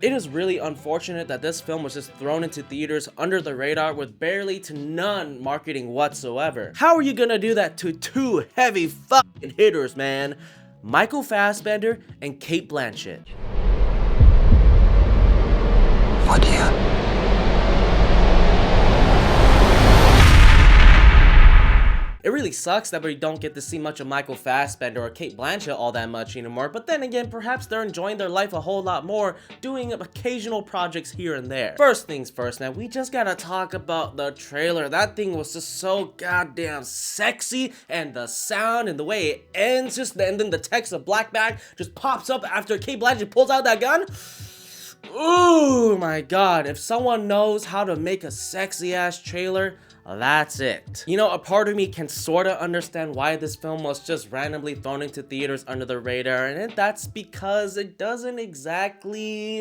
It is really unfortunate that this film was just thrown into theaters under the radar with barely to none marketing whatsoever. How are you gonna do that to two heavy fucking hitters, man? Michael Fassbender and Cate Blanchett. What do you? It really sucks that we don't get to see much of Michael Fassbender or Cate Blanchett all that much anymore, but then again, perhaps they're enjoying their life a whole lot more, doing occasional projects here and there. First things first, now we just gotta talk about the trailer. That thing was just so goddamn sexy, and the sound and the way it ends, and then the text of Black Bag just pops up after Cate Blanchett pulls out that gun. Ooh my god, if someone knows how to make a sexy ass trailer, that's it. You know, a part of me can sorta understand why this film was just randomly thrown into theaters under the radar, and that's because it doesn't exactly,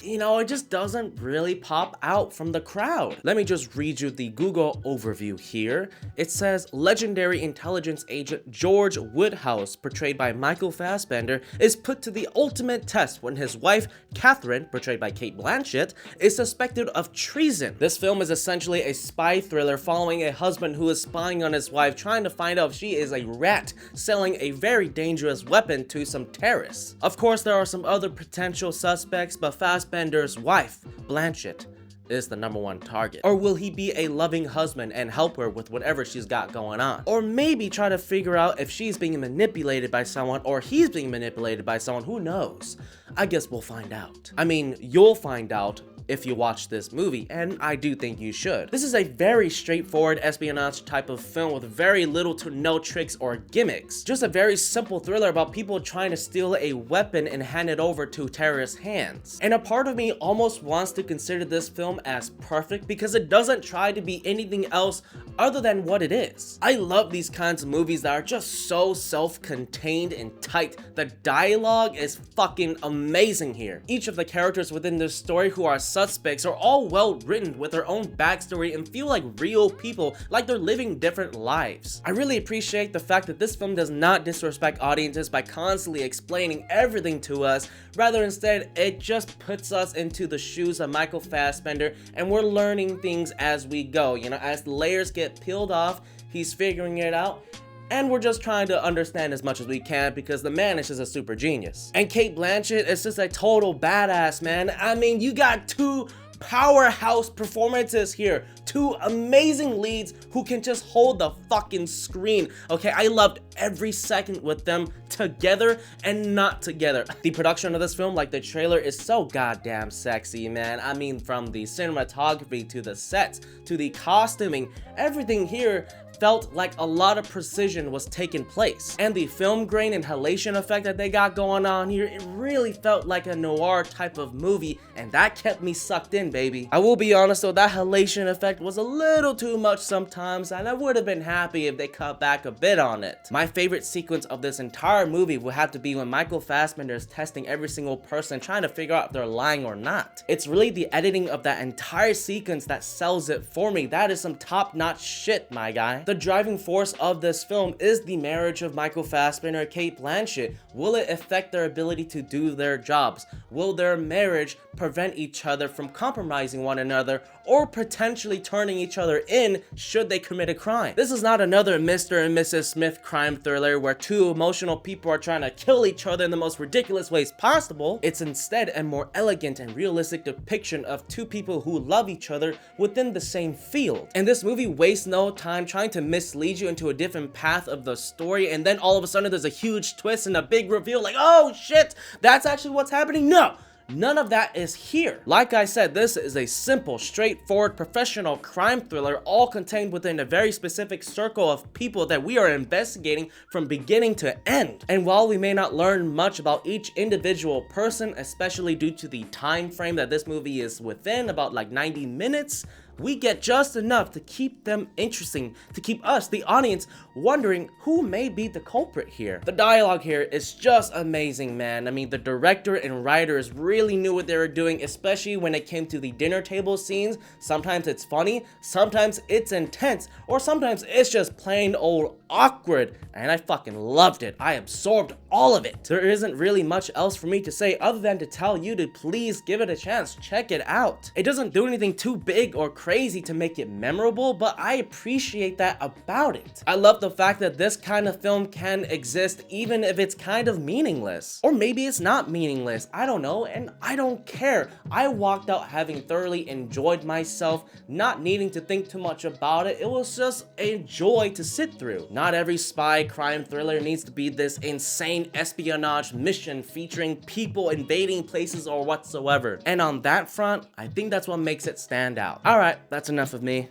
you know, it just doesn't really pop out from the crowd. Let me just read you the Google overview here. It says, legendary intelligence agent George Woodhouse, portrayed by Michael Fassbender, is put to the ultimate test when his wife, Catherine, portrayed by Cate Blanchett, is suspected of treason. This film is essentially a spy thriller following a husband who is spying on his wife, trying to find out if she is a rat selling a very dangerous weapon to some terrorists. Of course, there are some other potential suspects, but Fassbender's wife, Blanchett, is the #1 target. Or will he be a loving husband and help her with whatever she's got going on? Or maybe try to figure out if she's being manipulated by someone or he's being manipulated by someone, who knows? I guess we'll find out. I mean, you'll find out if you watch this movie, and I do think you should. This is a very straightforward espionage type of film with very little to no tricks or gimmicks. Just a very simple thriller about people trying to steal a weapon and hand it over to terrorist hands. And a part of me almost wants to consider this film as perfect because it doesn't try to be anything else other than what it is. I love these kinds of movies that are just so self-contained and tight. The dialogue is fucking amazing here. Each of the characters within this story who are suspects are all well written with their own backstory and feel like real people, like they're living different lives. I really appreciate the fact that this film does not disrespect audiences by constantly explaining everything to us. Rather, instead, it just puts us into the shoes of Michael Fassbender, and we're learning things as we go. You know, as the layers get peeled off, he's figuring it out, and we're just trying to understand as much as we can because the man is just a super genius. And Cate Blanchett is just a total badass, man. I mean, you got two powerhouse performances here. Two amazing leads who can just hold the fucking screen. Okay, I loved every second with them together and not together. The production of this film, like the trailer, is so goddamn sexy, man. I mean, from the cinematography to the sets to the costuming, everything here felt like a lot of precision was taking place. And the film grain and halation effect that they got going on here, it really felt like a noir type of movie, and that kept me sucked in, baby. I will be honest though, that halation effect was a little too much sometimes, and I would have been happy if they cut back a bit on it. My favorite sequence of this entire movie would have to be when Michael Fassbender is testing every single person, trying to figure out if they're lying or not. It's really the editing of that entire sequence that sells it for me. That is some top-notch shit, my guy. The driving force of this film is the marriage of Michael Fassbender and Cate Blanchett. Will it affect their ability to do their jobs? Will their marriage prevent each other from compromising one another or potentially turning each other in should they commit a crime? This is not another Mr. and Mrs. Smith crime thriller where two emotional people are trying to kill each other in the most ridiculous ways possible. It's instead a more elegant and realistic depiction of two people who love each other within the same field. And this movie wastes no time trying to mislead you into a different path of the story, and then all of a sudden there's a huge twist and a big reveal like, oh shit, that's actually what's happening. No, none of that is here. Like I said, this is a simple, straightforward, professional crime thriller, all contained within a very specific circle of people that we are investigating from beginning to end. And while we may not learn much about each individual person, especially due to the time frame that this movie is within, about like 90 minutes, we get just enough to keep them interesting, to keep us, the audience, wondering who may be the culprit here. The dialogue here is just amazing, man. I mean, the director and writers really knew what they were doing, especially when it came to the dinner table scenes. Sometimes it's funny, sometimes it's intense, or sometimes it's just plain old awkward, and I fucking loved it. I absorbed all of it. There isn't really much else for me to say other than to tell you to please give it a chance. Check it out. It doesn't do anything too big or crazy to make it memorable, but I appreciate that about it. I love the fact that this kind of film can exist even if it's kind of meaningless. Or maybe it's not meaningless, I don't know, and I don't care. I walked out having thoroughly enjoyed myself, not needing to think too much about it. It was just a joy to sit through. Not every spy crime thriller needs to be this insane espionage mission featuring people invading places or whatsoever. And on that front, I think that's what makes it stand out. Alright, that's enough of me.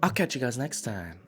I'll catch you guys next time.